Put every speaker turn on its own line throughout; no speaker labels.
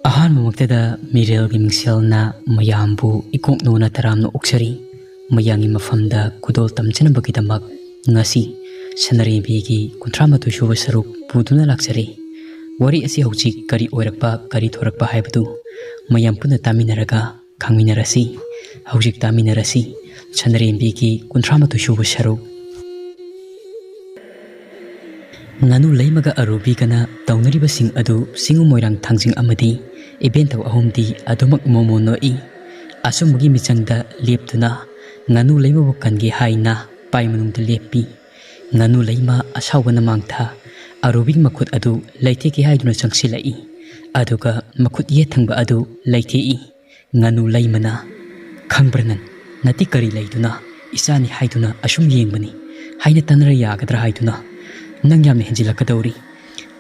ꯑꯍꯥꯟꯕꯃꯛꯇꯗ ꯃꯤꯔꯦꯜꯒꯤ ꯃꯤꯡꯁꯦꯜꯅ ꯃꯌꯥꯝꯕꯨ ꯏꯀꯣꯛꯅꯣꯅ ꯇꯔꯥꯝꯅ ꯑꯣꯛꯆꯔꯤ ꯃꯌꯥꯝꯒꯤ ꯃꯐꯝꯗ ꯈꯨꯗꯣꯜ ꯇꯝꯖꯅꯕꯒꯤꯗꯃꯛ ꯉꯁꯤ ꯁꯅꯔꯦꯝꯕꯤꯒꯤ 38 ꯁꯨꯕ ꯁꯔꯨꯛ ꯄꯨꯗꯨꯅ ꯂꯥꯛꯆꯔꯤ ꯋꯥꯔꯤ ꯑꯁꯤ ꯍꯧꯖꯤꯛ ꯀꯔꯤ ꯑꯣꯏꯔꯛꯄ ꯀꯔꯤ ꯊꯣꯔꯛꯄ ꯍꯥꯏꯕꯗꯨ ꯃꯌꯥꯝ ꯄꯨꯟꯅ ꯇꯥꯃꯤꯟꯅꯔꯒ ꯈꯪꯃꯤꯟꯅꯔꯁꯤ ꯍꯧꯖꯤꯛ ꯇꯥꯃꯤꯟꯅꯔꯁꯤ ꯁꯅꯔꯦꯝꯕꯤꯒꯤ 38 ꯁꯨꯕ ꯁꯔꯨꯛ Nganu Laimaga Arubigana, Taunaribasing Adu, Singumoirang Tangjing Amadi, Ebento Ahumdi, Adumak Momo Noi, Asumugi Michangda, Leptuna, Nganu Laima Kangi Haina, Paimanum de Lepi, Nganu Laima, Asawana Mangta, Arubing Makut Adu, Laiteki Haiduna Sangsilai, Aduga, Makut Yetangba Adu, Laitei, Nganu Laimana, Kangbranan, Natikari Laiduna, Isani Haiduna, Asum Yengmani, Haina Tanra Yagadra Haiduna. Nang yamne henjilakadori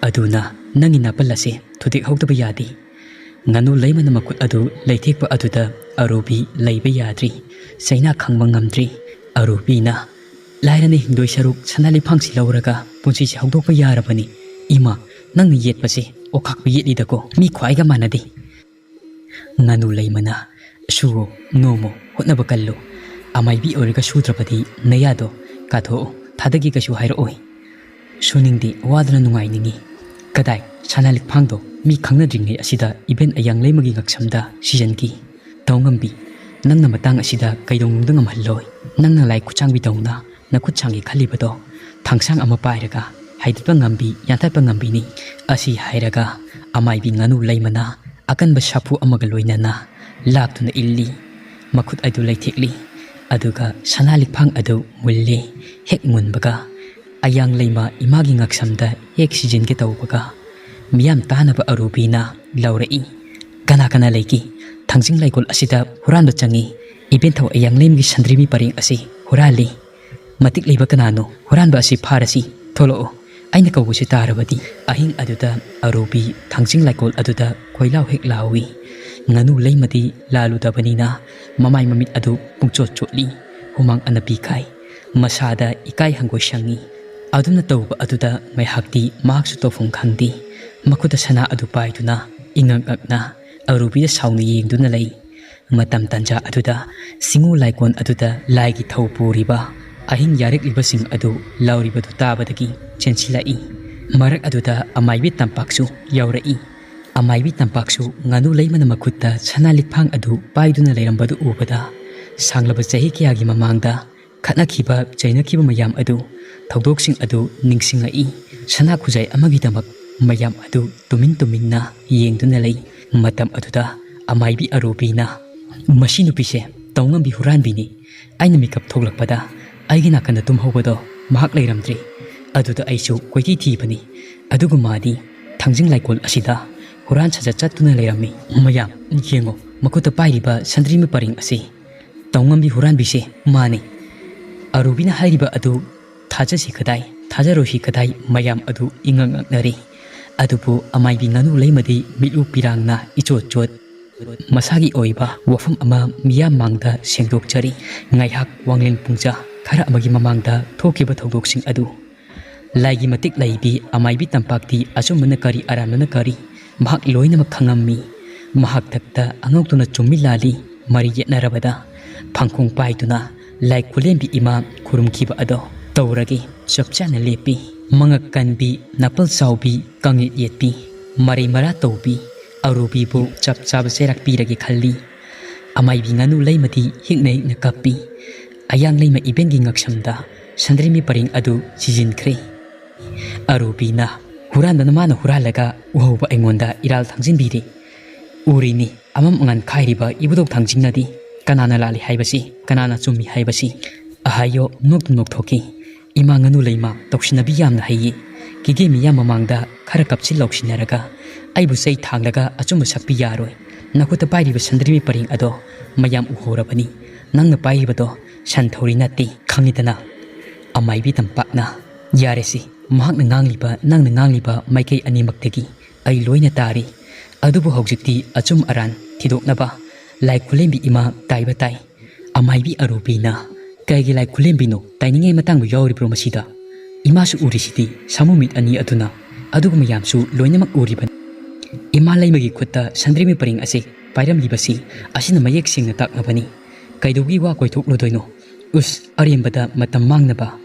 aduna nangi napalase thudik hawtaba yadi nganu laimana makut adu laithekpa aduda arubi laiba yadri saina khangba ngamdri arubi na lairani hingdoi saruk sanali phangsi lawraga punsi si hawdokpa yarabani ima nang yetpase okhakpa yetidako mi khwaiga manadi nganu laimana suwo nomo hotnaba kallo amaibi origa sudrapadi nayado katho thadagi kasu hairoi Suningdi wadana nungai ningi kadai sanalik phangdo mi khangna dringai asida event ayang leimagi ngaksamda season ki tawngambi nangna matang asida kaidong dangam halloi nangna lai kuchangbi tawna nakut changi khalibado thangsang ama pairaga haidpa ngambi yantapa ngambi ni asi hairaga amai bi nganu laimana akanba sapu amaga loinana laktuna illi makut adu laithekli aduga sanalik phang adu mulle hek munbaga Ayang Laima imagi ngaksamda hek season ke tawbaga miyam tanaba arubina laurai kana laiki thangjing laikol asida huranba changi event thaw ayang laimgi sandrimi paring asi hurali matik leiba kanano huranba asi pharasi tholo aina kawusi tarabadi ahing aduda arubi thangjing laikol aduda koilaw hek lawi nganu laimadi lalu dabanina mamai mamit adu pungchot chotli humang anapi kai masada ikai hangoi shangi Aduna tawba aduda may hakti mahaksu tofung khangdi makuda sana adu paiduna ingangakna arubida sawni yengduna lay matam tanja aduda singu laikon aduda laigi thawpuriba ahing yarik libasing adu lauribadu tabadagi chensilai marak aduda amaibi tampaksu yaurai amaibi tampaksu nganu laimana makutta sana likphang adu paiduna layrambadu ubada sanglaba chahi kiyagi mamangda khatnakhiba chainakhiba mayam adu Tawdoksing adu ningsingai sana khujai amagidamak mayam adu tuminna yengduna lay matam aduda amaibi arubina masinu pise tawngambi huranbini aina mikap thoglakpada aigina kana tumhobado mahak leiramdri aduda aisu koiti thibani adugu madi thangjing laikol asida huran saja chattuna leirami mayam yengo makuta pairiba sandrimi paring ase tawngambi huranbise mani arubina hairiba adu Thajasi kadai, Thajaroshi kadai mayam adu ingangaknari. Adupu amaibi nganu laimadi milu pirangna ichot masagi oiba wafam ama miyam mangda sengdokchari ngaihak wangleng pungja khara amagi mamangda thokiba thawdoksing adu. Laigi matik laibi amaibi tampakti asumana kari aramana kari mahak loinamak khangammi mahak takta angoktuna chummi lali mari yetnarabada phangkhong paiduna lai kulembi ima khurumkhiba ado Tauragi, Chapchana lepi, Mangak kanbi, Napal saubi, Kangit yetpi, Mari mara taubi, Arubi bu chap serak piragi khali, Amai binganu laimati hignai nakapi, Ayang laima ibengi ngaksamda, Sandrimi paring adu season kre. Arubi na, Huranda namana huralaga, Uhoba engonda iral thangjin biri. Urini, Amam ngan khairiba ibudok thangjing nadi, Kanana lali haibasi, Kanana chumi haibasi, Ahayo nok thoki. Ima nganu laima toksinabi yamna hayi kige mi yam mamangda khara kapsil loksinaraga aibu sei thanglaga achumba sakpi yaroi nakuta pairiba sandrimi paring ado mayam uhorabani nangna pairibado santhori natti khangidana amaibi tampakna yaresi mahakna ngangliba maikei animaktegi ai loina tari adubu hojikti achum aran thidoknaba lai khulembi ima taiba tai amaibi arubina Kaigi lai kulembino tainingai matangbu yauribro masida imasu urisiti samumit ani aduna adugu mayamsu loinamak uriban Ima laimagi khutta sandrimi paring ase pairamlibasi asina mayek singna taknabani kaidogi wa koithoklodoino us arembada matam mangnaba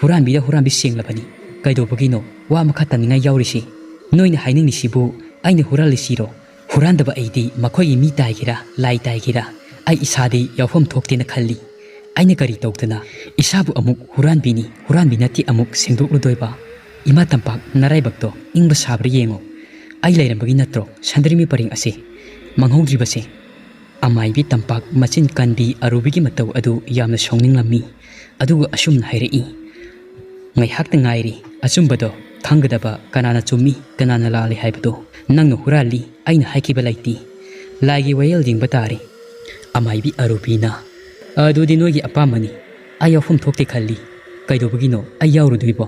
huranbi senglabani kaidobagino wa makha taninga yaurisi noina hainingni sibu aina huralisiro hurandaba aidi makhoi mi taigira lai taigira ai isadi yawfam thoktena khalli aina kari tawtana isabu amuk huranbi nati amuk sengdoklodoiba ima tampak naraibakto ingba sabri yengo ai lairambagi natro sandrimi paring ase manghodribase amaibi tampak machin kanbi arubigi mataw adu yamna songninglammi aduga asumna hairei ngai hakta ngairi achumbado thangadaba kanana chummi kanana lali haibado nangno hurali aina haikiba laiti laigi wayel jingba tare amaibi arubina adudi nogi apamani ayafum thokte khalli kaidobagino ayawruduibo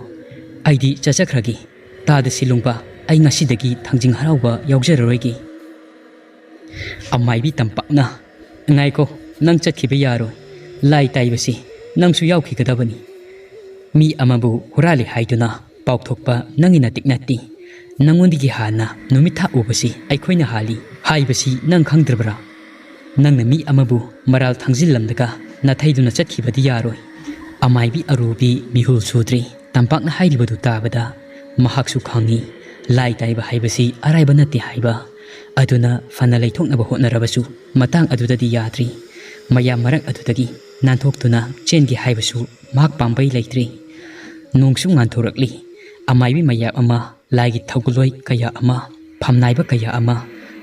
aidi chachakhragi tada silungba ai ngasidagi thangjing harauba yaujararoigi amaibi tampakna ngaiko nang chatkiba yaro lai taibasi nangsu yaukhigadabani mi amabu hurali haiduna pauthokpa nangina tiknati nangondigi hana numitha ubasi aikhoina hali haibasi nang khangdrabra nangna mi amabu maral thangjilamdaga nathaiduna chatkibadi yaroi amaibi arubi mihul sudri tampakna hairibadu tabada mahaksu khangi lai taiba haibasi araiba nati haiba aduna fana leithoknaba hotnarabasu matang adudadi yadri maya marang adudagi nanthoktuna chengi haibasu mak pambai leitri nongsu nganthorakli amaibi maya ama laigi thoguloi kaya ama phamnaiba kaya ama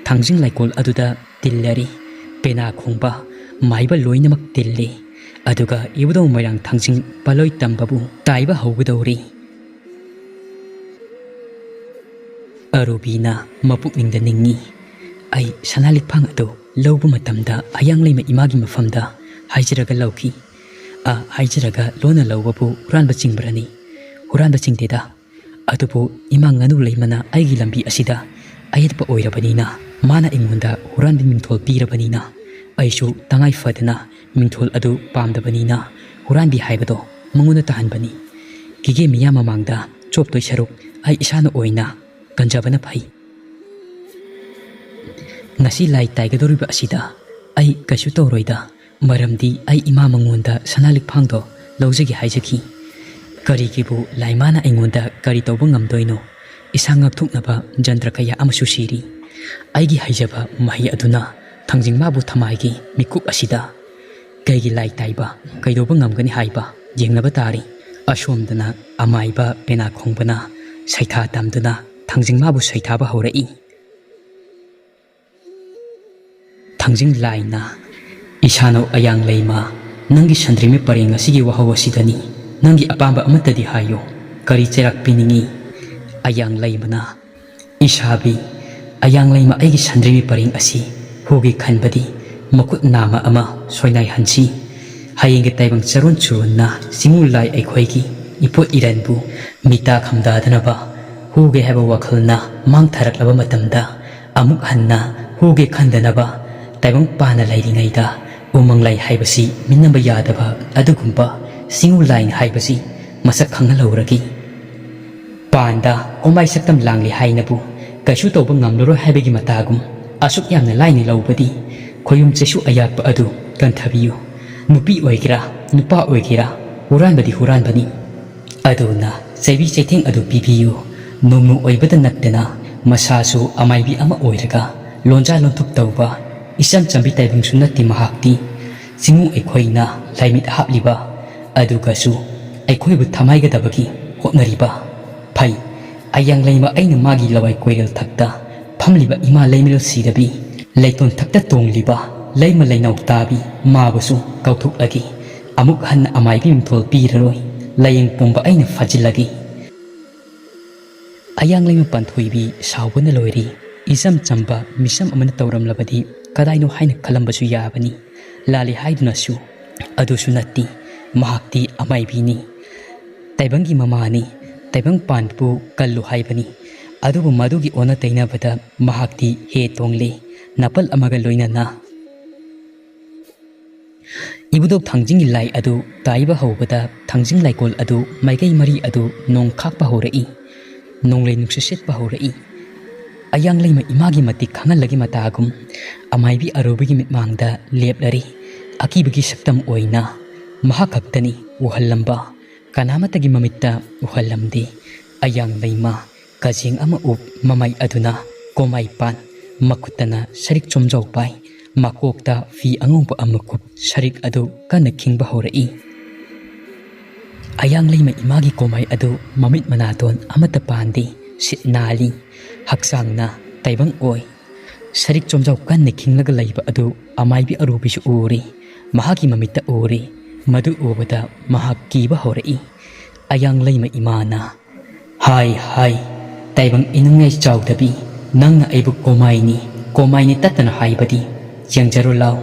thangjing laikol aduda tillari pena khongba maiba loinamak tilli aduga ibudo moirang thangjing paloi tambabu taiba haugadori arubina mapukningda ningi ai sanalik phang ado lawbu matamda ayang leima imagi mafamda haijiraga lawki a haijiraga lona lawbabu huranba chingbrani huranba chingdeda adubu imang anu leimana aigi lambi asida ayatpa oirabanina mana ingunda huranbi mingthol pirabanina aishu tangai fadana mingthol adu pamdabanina huranbi haibado manguna tahanbani kige miya mamangda choptoi saruk ai isana oina kanjabana phai ngasi lai taigadoriba asida ai kasu toroida maramdi ai ima mangonda sanalik phangdo lawjagi haijaki karigibu laimana aingonda kari tawba ngamdoino isangak thuknaba jantra kaya amasu siri aigi haijaba mahi aduna thangjing mabu thamaigi mikup asida kaigi lai taiba kaidoba ngamgani haiba yengnaba tari asomdana amaiba pena khongbana saitha tamduna thangjing mabu saithaba horai thangjing laina isano ayang leima nangi sandrimi paring asigi wahaw asidani nangi apamba amatadi hayo kari cherak piningi ayang leimana isabi ayang leima aigi sandrimi paring asi hugi khanbadi makut nama ama soinai hansi hayenge taibang charon churunna simulai aikhoigi ipot iranbu mita khamdadanaba huge haba wakhalna mang tharaklaba matamda amuk hanna huge khandanaba taibang pana lairingaida umang lai haibasi minnamba yadaba adugumba singu lain haibasi masak khangalawragi panda omai saktam langli hainabu kasu toba ngamloro haibagi matagum asuk yamna laini lawbadi khoyum chesu ayatpa adu kanthabiyu nupi oigira nupa oigira huranbani aduna sebi chething adu pibiyu nomu oibada nattena masasu amaibi ama oiraga lonja lonthuk tawba isam chambi taibung sunati mahakti singu ekhoina laimit hapliba adugasu ekhoibu thamaiga dabagi hotnariba phai ayang leima aina magi lawai koirel thakta phamliba ima leimil sirabi leiton thakta tongliba leima leinau tabi mabusu kauthuk lagi amuk han amaibi mthol piraroi layeng pomba aina fajilagi ayang leima panthoibi sawbuna loiri isam chamba misam amana tawram labadi kadaino haina khalambasu yabani lali haidunasu adusu natti mahakti amaibini taibangi mamani taibang panpu kallu haibani adubu madugi ona tainabada mahakti he tongle napal amaga loinana ibudok thangjing lai adu taiba hobada thangjing laikol adu maigai mari adu nong khakpa horai nonglei nukse setpa horai ayang lay ma imagi matik khangal lagi matagum amai bi arubi gi mitmangda leplari akibagi saktam oina mahakaktani uhalamba kanamatagi mamitta uhalamdi ayang layma kajing ama up mamai aduna komai pan makutana sarik chomjau pai makokta fi angongpa amakup sarik adu kana khingba horai ayang layma imagi komai adu mamit manaton amata pandi sit nali haksangna taibang oi sarik chomjau kanne khinglaga laiba adu amai bi arubi su uri mahaki mamitta uri madu ubada mahak kiba horai ayang layma imana hai hai taibang inungai chawdabi nangna aibu komai ni tatana haibadi yangjaro law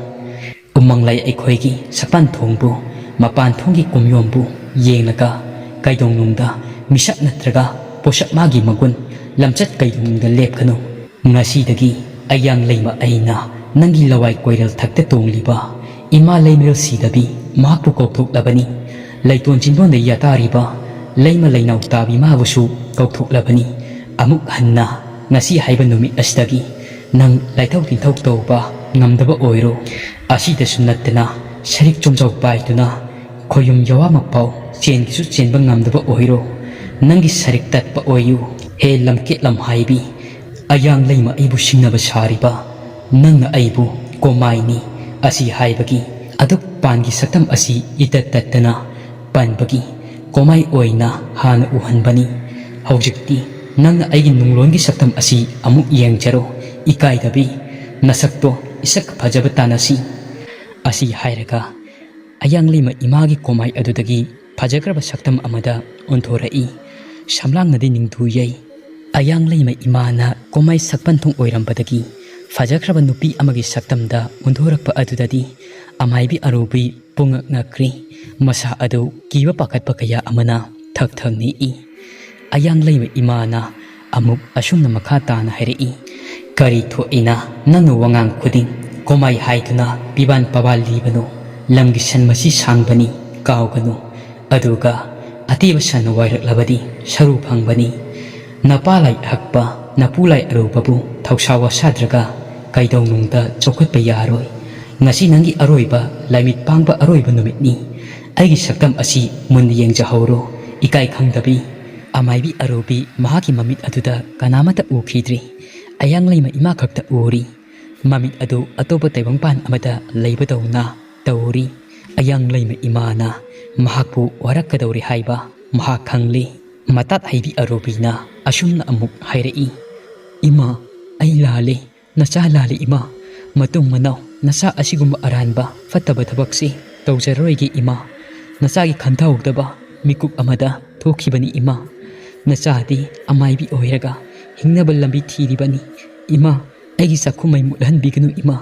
umang lai aikhoigi sapan thongbu mapan thongi kumyombu yenglaga kaidong nungda misak natraga posak magi magun lamchat kaidong nungda lepkanu ngasi dagi ayang layma aina nangi lawai koiral thakta tongliba ima laimil sidabi mahakpu kokthok labani laiton jinbon da yatariba layma lainaw tabi mabusu kokthok labani amuk hanna ngasi haiba numi asdagi nang laithau tinthau toba ngamdaba oiro asida sunnatna sarik chomjau paituna khoyum yawa mapau chen gisu chenba ngamdaba oiro nangi sarik tatpa oyu he lamke lam haibi ayang layma aibu singnaba sariba nangna aibu komaini asi haibagi aduk pangi saktam asi itatatana panbagi komai oina hana uhanbani haujikti nangna aigi nunglongi saktam asi amuk yengjaro ikai dabi nasakto isak phajaba tanasi asi hairaga ayang layma imagi komai adudagi phajagraba saktam amada ontorai samlang nadi ningdu yai ayang layma imana komai sakpan thong oirambadagi phajagraba nupi amagi saktamda ondorakpa adudadi amaibi arubi pungak ngakri masa adu kiba pakatpa kaya amana thak thangni i ayang layma imana amuk asumna makha tana hairi kari thoina nangna wangang khuding komai haiduna piban pabal libano lamgi sanmasi sangbani kauganu aduga atiba san wairak saru phangbani napalai hakpa napulai arubabu thausawa sadraga kaidong nungda chokhatpa yaroi ngasi nangi aroiba laimit pangba aroiba numitni aigi saktam asi mun yengjahoro ikai khangdabi amaibi arubi mahaki mamit aduda kanamata ukhidri ayang layma ima khakta uri mamit adu atopa taibang pan amada leibadawna tawri ayang layma imana mahakpu warakadawri haiba mahak khangli matat haibi arubina asumna amuk hairai ima ai lale nacha lale ima matung manaw nasa asigumba aranba fattaba thabakse tawjaroigi ima nasagi khanthawdaba mikuk amada thokhibani ima nachadi amaibi oiraga hingnaba lambi thiribani ima aigi sakhumai mulhanbiganu ima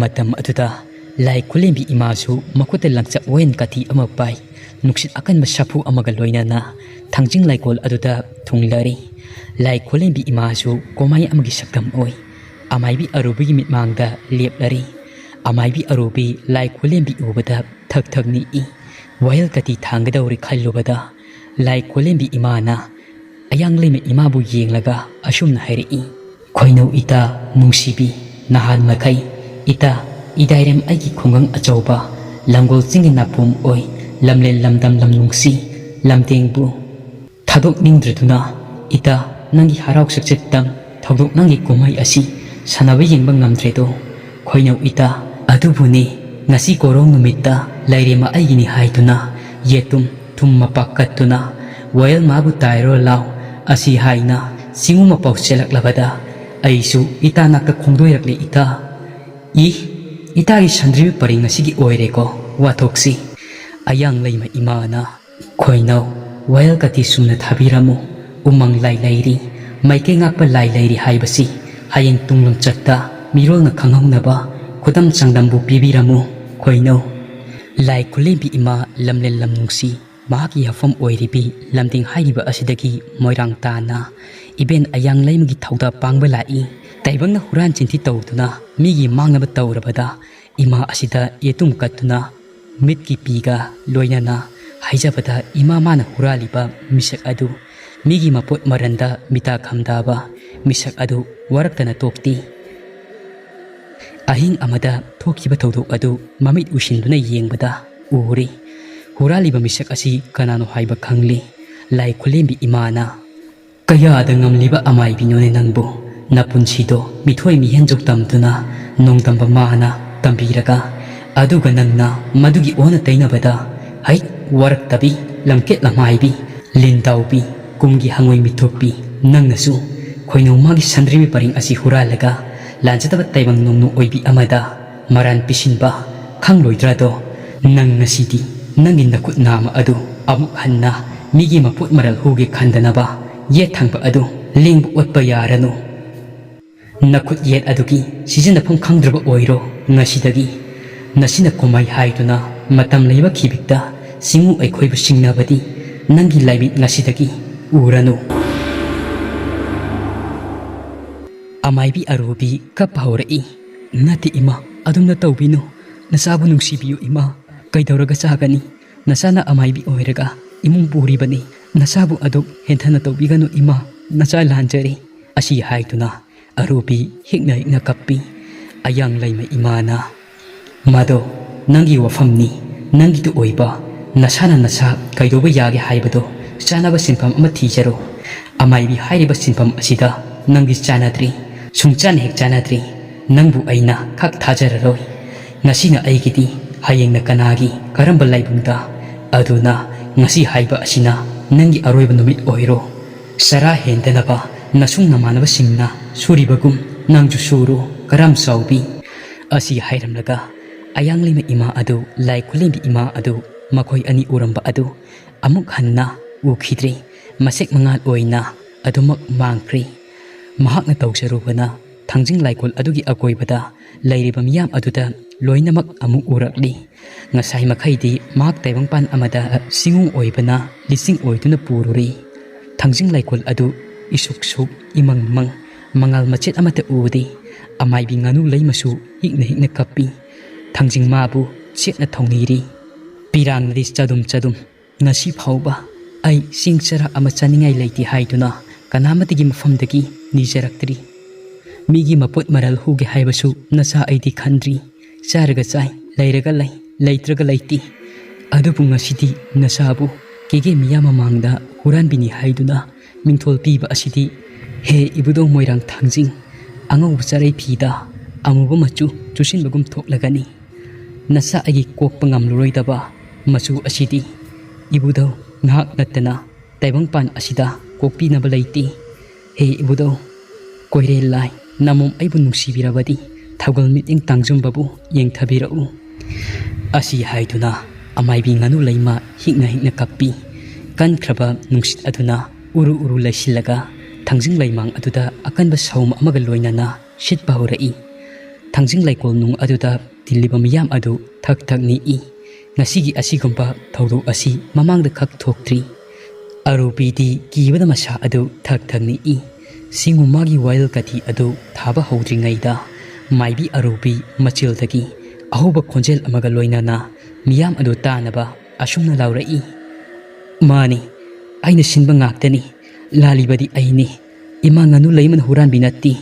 matam aduda lai kulembi imasu makuta langcha wen kati ama pai nuksit akan masapu amaga loinana thangjing laikol aduda thunglari lai kulembi imasu komai amagi saktam oi amaibi arubi mitmangda leplari amaibi arubi lai kulembi ubada thak thakni i wayal kati thanggadawri khallubada lai kulembi imana ayang layma imabu yenglaga asumna hairi khoinau ita nungsibi nahan makai ita idairem aigi khongang achauba langol chingni napum oi lamlen lamdam lam nungsi lamtengbu thadok ningdraduna ita nangi harauk sakchettam thadok nangi komai asi sanaba yengba ngamdredo khoinau ita adubuni ngasi korong numitta lairema aigini haiduna yetum thum mapakkatuna wayal mabu tairo law asi haina singuma pau chelaklabada aisu ita nakta khongdoirakle ita ita gi sandri paring asigi oireko wathoksi ayang layma imana khoinau wayal kati sumna thabiramu umang lai lairi maike ngakpa lai lairi haibasi hayeng tunglum chatta mirolna khanghaunaba khudam changdambu pibiramu khoinau lai kulembi ima lamlen lamnungsi mahaki hafam oiribi lamding hairiba asidagi moirang tana iben ayang laimagi thauda pangba lai taibangna huran chinthi tawduna migi mangnaba tawrabada ima asida yetum katuna mitki piga loinana haijabada ima mana huraliba misak adu migi mapot maranda mita khamdaba misak adu waraktana tokti. Ahing amada thokiba thodok adu mamit usinduna yengbada uri. Huraliba misak asi kanano haiba khangli. Lai khulembi imana. Kaya ada ngamliba amai binone nangbo. Napunsido mithoi mihenjok tamduna nongtamba mana tambiraga. Aduga nangna madugi ona tainabada. Hai warak tabi lamket lamaibi. Lindaubi kumgi hangoi mitokbi. Nangnasu khoinau magi sandrimi paring asi huralaga. Lanjataba taibang nongnu oibi amada. Maran pisinba khangloidrado. Nang nasidi nangin nakut nama adu. Amuk hanna migi maput maral huge khandanaba. Yet thangba adu lingbu watpa yaranu. Nakut yet adugi sizinapam khangdraba oiro ngasidagi. Nasina komai haiduna matam leiba khibikta singu aikhoibu singnabadi nangi laibit ngasidagi uranu. Amaibi arubi kapahaurai. Nati ima adumna taubinu. Nasabu nungsibiyu ima. Kaidauraga sagani. Nasana amaibi oiraga imung puribani. Nasabu aduk henthana taubiganu ima. Nasa lanjari. Asi haiduna arubi hikna kappi. Ayang laima imana. Mado nangi wafamni. Nangi tu oiba. Nasana nasa kaidoba yagi haibado. Chanaba sinpam ama tijaro. Amaibi hairiba sinpam asida nangi chanadri. Sungchan hek chanadri. Nangbu aina kak thajararoi. Ngasina aigidi hayengna kanagi karamba laibungda. Aduna ngasi haiba asina nangi aroiba numit oiro. Sara hendanaba nasung namanaba singna suribagum nangju suru karam saubi. Asi hairamlaga ayang lima ima adu lai kulimbi ima adu makoi ani uramba adu amuk hanna ukhidri masek mangal oina adumak mangkri. Mahakna tawsarubana thangjing laikol adugi akoibada lairiba miyam aduda loinamak amuk urakli. Ngasai makhaidi mahak taibangpan amada singung oibana lising oiduna pururi. Thangjing laikol adu isuk-suk imang-mang mangal machet amata udi. Amaibi nganu laimasu hikna kappi. Thangjing mabu chetna thongniri. Pirang nadis chadum ngasi phauba ai singchara ama chaningai leiti haiduna kanamatigi mafamdagi nijaraktri. Migi maput maral huge haibasu nasa aidi khandri. Charaga chai lairaga lai laitraga laiti. Adubu ngasidi nasabu kege miyama mangda huranbini haiduna mingthol piba asidi he ibudong moirang thangjing angau charai phida amuba machu chusinbagum thoklagani. Nasa agi kokpa ngamluroidaba machu asidi ibudo ngak natana taibangpan asida kokpinaba laiti. He ibudo koire lai namom aibu nungsibirabadi thaugal miting tangjumbabu yengthabirau. Asi haiduna amaibi nganu laima hikna kappi. Kankraba nungsit aduna uru laisilaga thangjing laimang aduda akanba sauma amaga loinana sitpa horai. Thangjing laikol nung aduda tiliba miyam adu thak ni i. Ngasigi asigumba thaudo asi mamangda khak thoktri. Arubidi kibada masa adu thak ni i. Singu magi wild kati adu thaba hodringaida maibi arubi machildagi ahoba khonjel amaga loinana miyam adu tanaba asumna laurai. Mani aina sinba ngaktani lalibadi aini ima nganu laiman huran binati.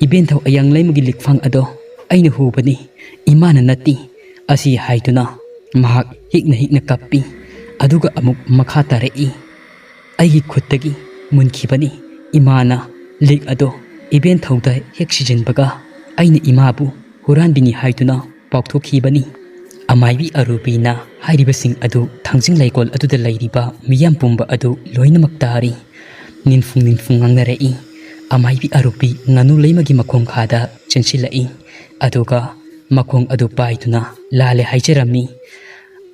Iben thau ayang laimagi likfang ado aina hubani imana nati. Asi haiduna mahak hikna kappi aduga amuk makha tarai. Aigi khuttagi munkhibani imana lik ado iben thauda hek sijenbaga aina imabu huranbini haiduna paukthokibani. Amaibi arubina hairibasing adu thangjing laikol aduda lairiba miyam pumba adu loinamak tari. Ninfung ngangnarei. Amaibi arubi nganu laimagi makhong khada chensilai. Aduga makhong adu paiduna lale haijarami.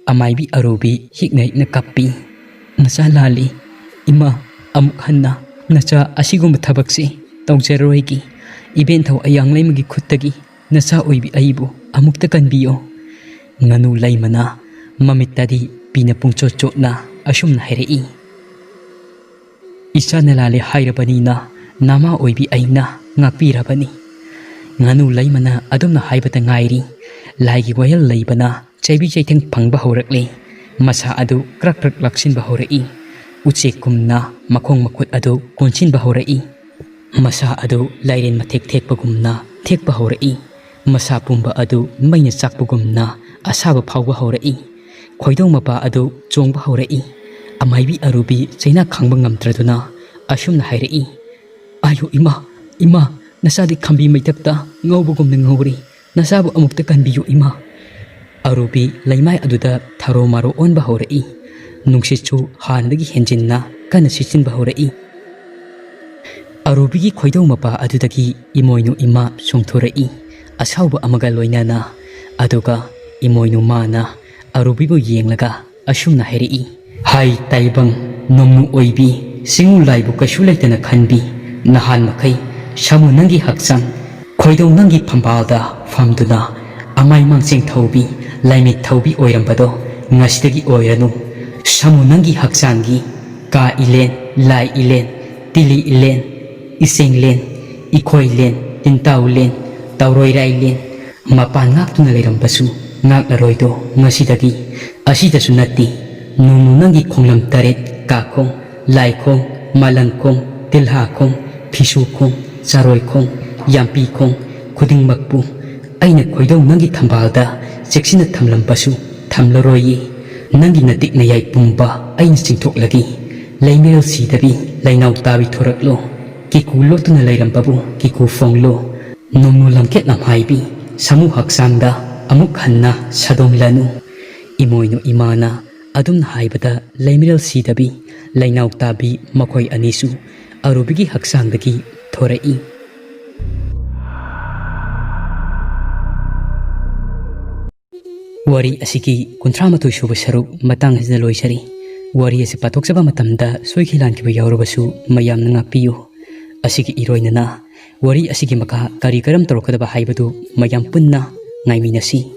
Amaibi arubi hikna kappi. Nasa lali ima amuk hanna nacha asigumba thabakse tawjaroigi. Iben thau ayang laimagi khuttagi nasa oibi aibu amukta kanbiyo. Nganu laimana mamitadi pina pungchotna asumna hairei. Isa nalale hairabanina nama oibi aina ngakpirabani. Nganu laimana adumna haibata ngairi. Laigi wayal laibana chaibi chaiteng phangba horakle. Masa adu krak laksinba horai. Uchekumna makhong makhut adu konsinba horai. Masa adu lairen matek thekpagumna thekpa haurai. Masa pumba adu maina chakpagumna asaba phawba haurai. Khoidong mapa adu chongba haurai. Amaibi arubi chaina khangba ngamtraduna asumna hairai. Ayo ima nasadi khambi maitakta ngawbugumna ngawri. Nasabu amukta kanbiyu ima. Arubi laimai aduda tharo maro onba haurai. Nungsichu hanadagi henjinna kana sichinba haurai. Arubi ki khoidong mapa adudagi imoinu ima songthorai. Asauba amaga loinana aduga imoinu mana Arubibu yenglaga asumna hairai. Hai taibang nomnu oibi singu laibu kashu laitana khanbi nahan makai samu nangi haksang khoidong nangi phambalda famduna amai mangsing thaubi laimik thaubi oirambado ngasidagi oiranu samu nangi haksangi ka ilen lai ilen tili ilen iseng len ikhoi len tintau len tauroi rai len mapan ngaktuna leirambasu ngaknaroido ngasidagi asidasu natti nunu nangi khonglam taret ka khong lai khong malang khong tilha khong phisu khong charoi khong yampi khong khuding makpu aina khoidong nangi thambalda cheksina thamlambasu thamlaroyi nangi natik na yai pumba aina chingthoklagi laimel sidabi lainau tabi thoraklo kiku lotuna lairambabu kiku fonglo nunu lamket namhaibi samu haksangda amuk hanna sadom lanu imoinu imana adum haibada laimel sidabi lainau tabi makhoi anisu arubigi haksangdagi thorai. Wari asiki kunthramatu shuba saruk matang hasna loisari. Wari asi patoksaba matamda soikhilan kiba yaurabasu mayamna ngakpiyu. Asiki iroinana wari asiki maka kari karam torokadaba haibadu mayam punna ngaiminasi.